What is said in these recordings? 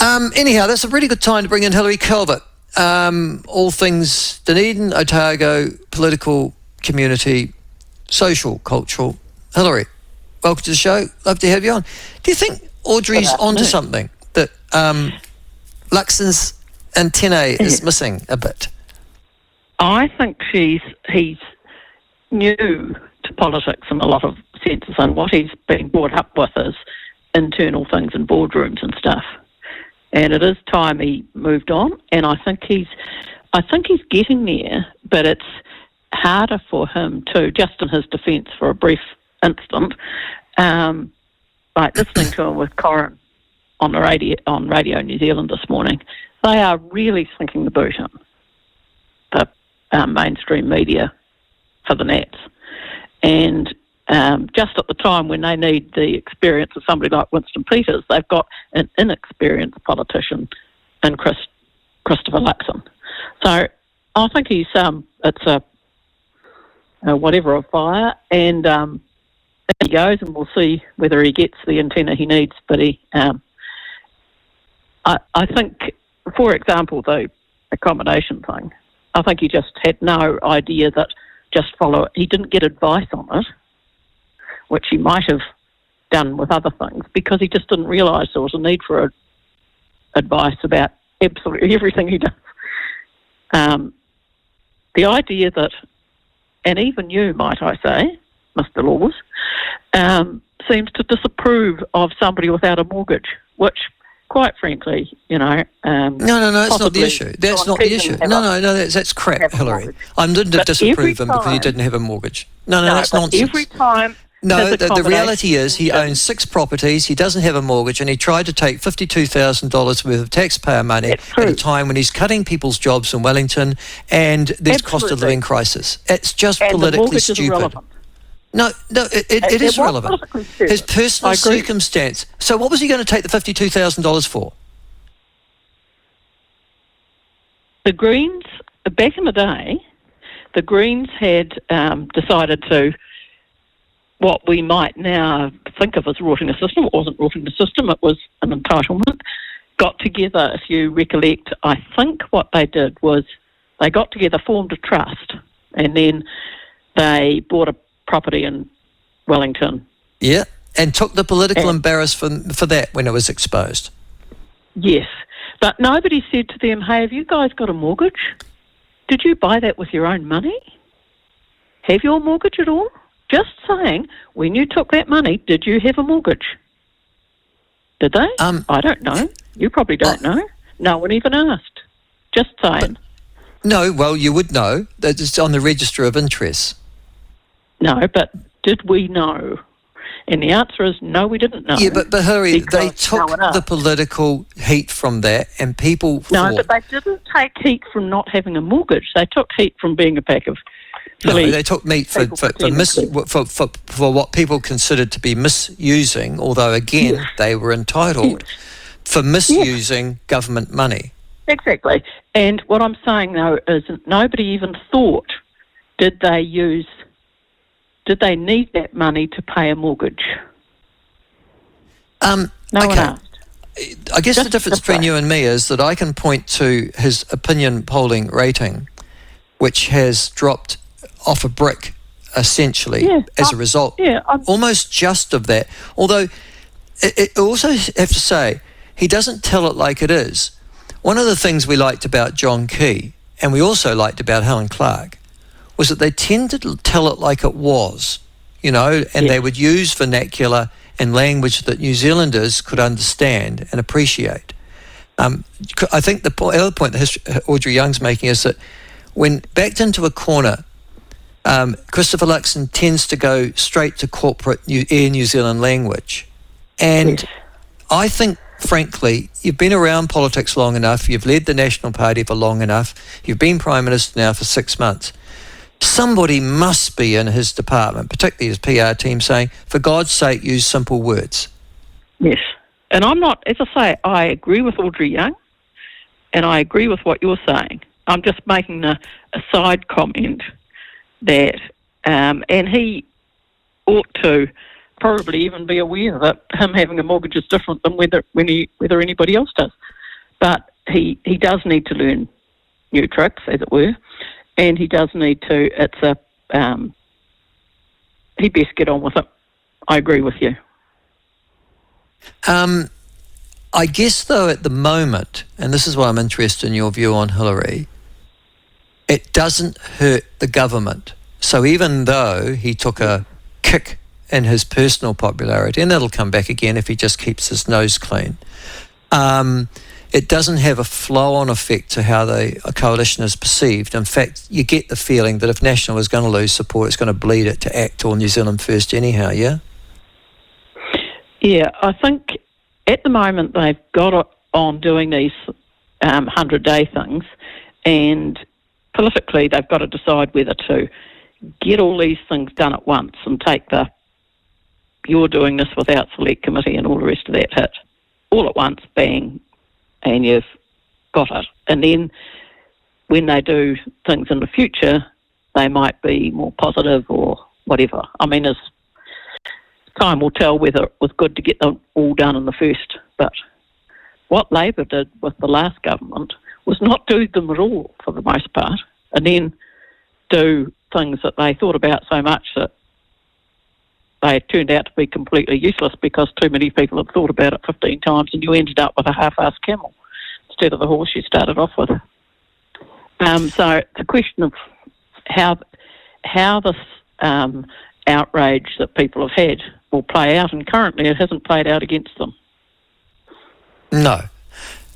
Anyhow, that's a really good time to bring in Hilary Calvert. All things Dunedin, Otago, political, community, social, cultural. Hilary, welcome to the show. Love to have you on. Do you think Audrey's onto something that Luxon's antennae is missing a bit? I think he's new to politics in a lot of senses, and what he's been brought up with is internal things in boardrooms and stuff. And it is time he moved on, and I think he's getting there, but it's harder for him to, just in his defence for a brief instant, like listening to him with Corin on Radio New Zealand this morning, they are really sinking the boot in, the mainstream media for the Nats. And just at the time when they need the experience of somebody like Winston Peters, they've got an inexperienced politician in Christopher Luxon. So I think it's a whatever of fire, and he goes, and we'll see whether he gets the antenna he needs. But I think, for example, the accommodation thing, I think he just had no idea that just follow it. He didn't get advice on it, which he might have done with other things, because he just didn't realise there was a need for advice about absolutely everything he does. The idea that, and even you, might I say, Mr. Laws, seems to disapprove of somebody without a mortgage, which, quite frankly, No, it's not the issue. That's not the issue. No, that's crap, Hilary. I didn't disapprove him because he didn't have a mortgage. No, that's nonsense. Every time... No, the reality is he owns 6 properties, he doesn't have a mortgage, and he tried to take $52,000 worth of taxpayer money at a time when he's cutting people's jobs in Wellington and there's cost of living crisis. It's just politically stupid. No, it is relevant. His personal circumstance. So what was he going to take the $52,000 for? The Greens, back in the day, the Greens had decided to, what we might now think of as rorting a system. It wasn't rorting the system, it was an entitlement. Got together, if you recollect, I think what they did was they got together, formed a trust, and then they bought a property in Wellington. Yeah, and took the political embarrassment for that when it was exposed. Yes, but nobody said to them, hey, have you guys got a mortgage? Did you buy that with your own money? Have you a mortgage at all? Just saying, when you took that money, did you have a mortgage? Did they? I don't know. You probably don't know. No one even asked. Just saying. No, well, you would know. That it's on the register of interests. No, but did we know? And the answer is no, we didn't know. Yeah, but Hilary, they took the political heat from that, and people thought... No, but they didn't take heat from not having a mortgage. They took heat from being a pack of... No, they took meat for what people considered to be misusing, although, again, they were entitled for misusing government money. Exactly. And what I'm saying, though, is nobody even thought, did they need that money to pay a mortgage? No one asked. I guess the difference between you and me is that I can point to his opinion polling rating, which has dropped off a brick, essentially, as a result, almost just of that. Although, it also have to say, he doesn't tell it like it is. One of the things we liked about John Key, and we also liked about Helen Clark, was that they tended to tell it like it was, and they would use vernacular and language that New Zealanders could understand and appreciate. I think the other point that Audrey Young's making is that when backed into a corner, Christopher Luxon tends to go straight to corporate Air New Zealand language. And I think, frankly, you've been around politics long enough, you've led the National Party for long enough, you've been Prime Minister now for 6 months. Somebody must be in his department, particularly his PR team, saying, for God's sake, use simple words. Yes. And I'm not, as I say, I agree with Audrey Young, and I agree with what you're saying. I'm just making a side comment that, and he ought to probably even be aware that him having a mortgage is different than whether anybody else does. But he does need to learn new tricks, as it were, and he does need to. He best get on with it. I agree with you. I guess, though, at the moment, and this is why I'm interested in your view on Hilary, it doesn't hurt the government. So even though he took a kick in his personal popularity, and that'll come back again if he just keeps his nose clean, it doesn't have a flow-on effect to how a coalition is perceived. In fact, you get the feeling that if National is going to lose support, it's going to bleed it to ACT or New Zealand First anyhow, yeah? Yeah, I think at the moment they've got on doing these 100-day things, and politically they've got to decide whether to get all these things done at once and take you're doing this without select committee and all the rest of that hit all at once, bang, and you've got it. And then when they do things in the future, they might be more positive or whatever. I mean, as time will tell whether it was good to get them all done in the first. But what Labor did with the last government was not do them at all, for the most part, and then do things that they thought about so much that they turned out to be completely useless because too many people had thought about it 15 times and you ended up with a half-assed camel instead of the horse you started off with. So it's a question of how this outrage that people have had will play out, and currently it hasn't played out against them. No.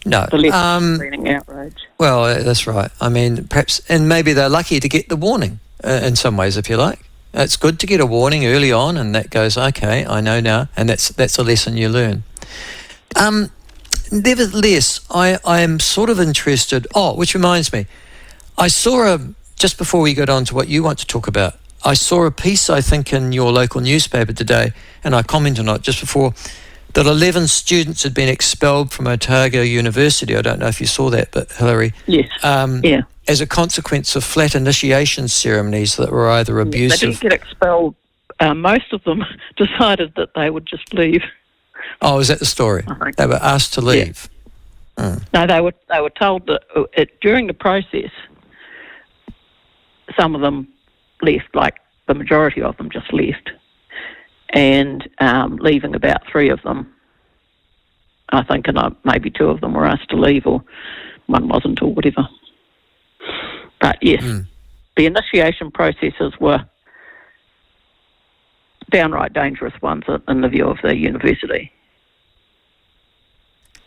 The left-leaning outrage. Well, that's right. I mean, perhaps, and maybe they're lucky to get the warning in some ways, if you like. It's good to get a warning early on, and that goes, okay, I know now, and that's a lesson you learn. Nevertheless, I am sort of interested. Oh, which reminds me, I saw just before we get on to what you want to talk about, I saw a piece, I think, in your local newspaper today, and I commented on it just before, that 11 students had been expelled from Otago University. I don't know if you saw that, but Hilary. Yes. Yeah. As a consequence of flat initiation ceremonies that were either abusive. They didn't get expelled. Most of them decided that they would just leave. Oh, is that the story? They were asked to leave. Yeah. No, they were told that during the process, some of them left, like the majority of them just left, and leaving about 3 of them, I think, and maybe 2 of them were asked to leave, or one wasn't, or whatever. But yes, the initiation processes were downright dangerous ones in the view of the university.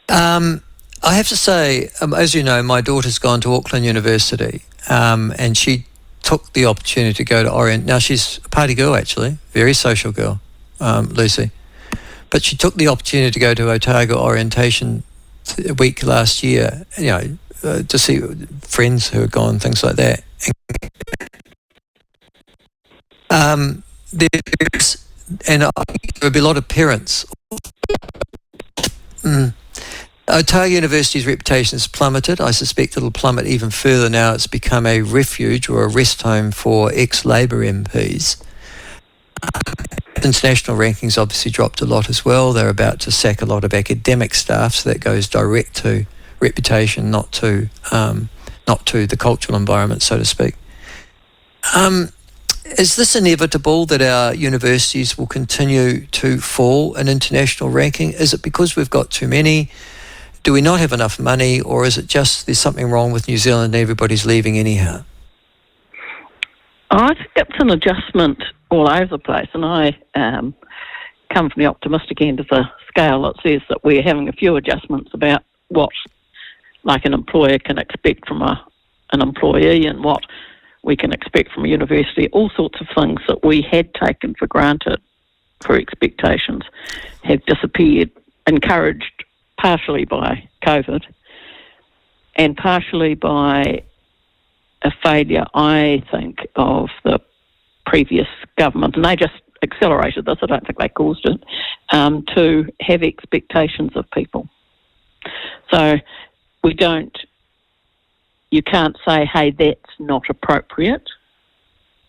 I have to say, as you know, my daughter's gone to Auckland University, and she took the opportunity to go to Orient. Now, she's a party girl, actually, very social girl, Lucy. But she took the opportunity to go to Otago Orientation week last year, to see friends who had gone, things like that. There will be a lot of parents. Otago University's reputation has plummeted. I suspect it'll plummet even further now. It's become a refuge or a rest home for ex-Labor MPs. International rankings obviously dropped a lot as well. They're about to sack a lot of academic staff, so that goes direct to reputation, not to the cultural environment, so to speak. Is this inevitable that our universities will continue to fall in international ranking? Is it because we've got too many? Do we not have enough money, or is it just there's something wrong with New Zealand and everybody's leaving anyhow? I think it's an adjustment all over the place, and I come from the optimistic end of the scale that says that we're having a few adjustments about what, like, an employer can expect from an employee and what we can expect from a university. All sorts of things that we had taken for granted for expectations have disappeared, encouraged partially by COVID and partially by a failure, I think, of the previous government, and they just accelerated this, I don't think they caused it, to have expectations of people. So you can't say, hey, that's not appropriate,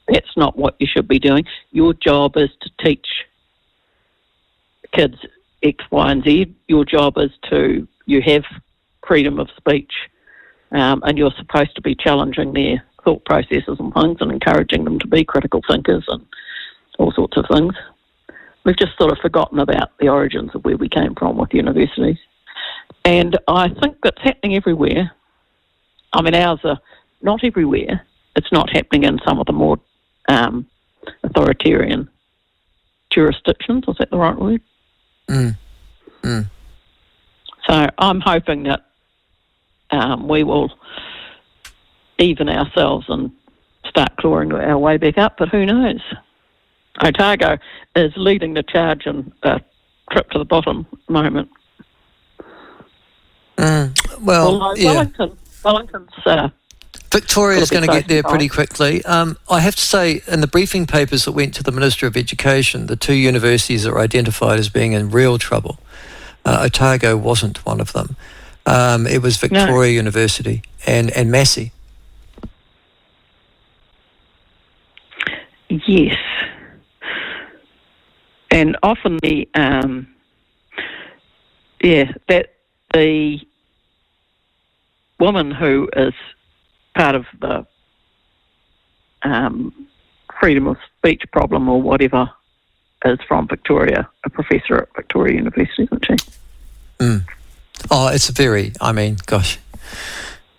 that's not what you should be doing. Your job is to teach kids X, Y, and Z. Your job is you have freedom of speech, and you're supposed to be challenging their thought processes and things and encouraging them to be critical thinkers and all sorts of things. We've just sort of forgotten about the origins of where we came from with universities. And I think that's happening everywhere. I mean, ours are not everywhere. It's not happening in some of the more authoritarian jurisdictions. Is that the right word? So I'm hoping that we will even ourselves and start clawing our way back up, but who knows? Otago is leading the charge in a trip to the bottom at the moment. Wellington's... Victoria's going to get there pretty quickly. I have to say, in the briefing papers that went to the Minister of Education, the two universities that were identified as being in real trouble, Otago wasn't one of them. It was Victoria University and Massey. Yes. And often the woman who is part of the freedom of speech problem or whatever is from Victoria, a professor at Victoria University, isn't she? Oh, it's gosh.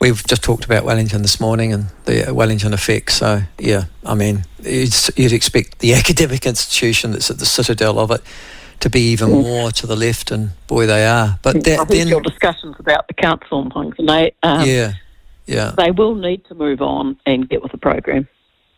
We've just talked about Wellington this morning and the Wellington effect. So, yeah, I mean, you'd expect the academic institution that's at the citadel of it to be even more to the left, and boy, they are. But I think your discussions about the council and things, and they will need to move on and get with the program.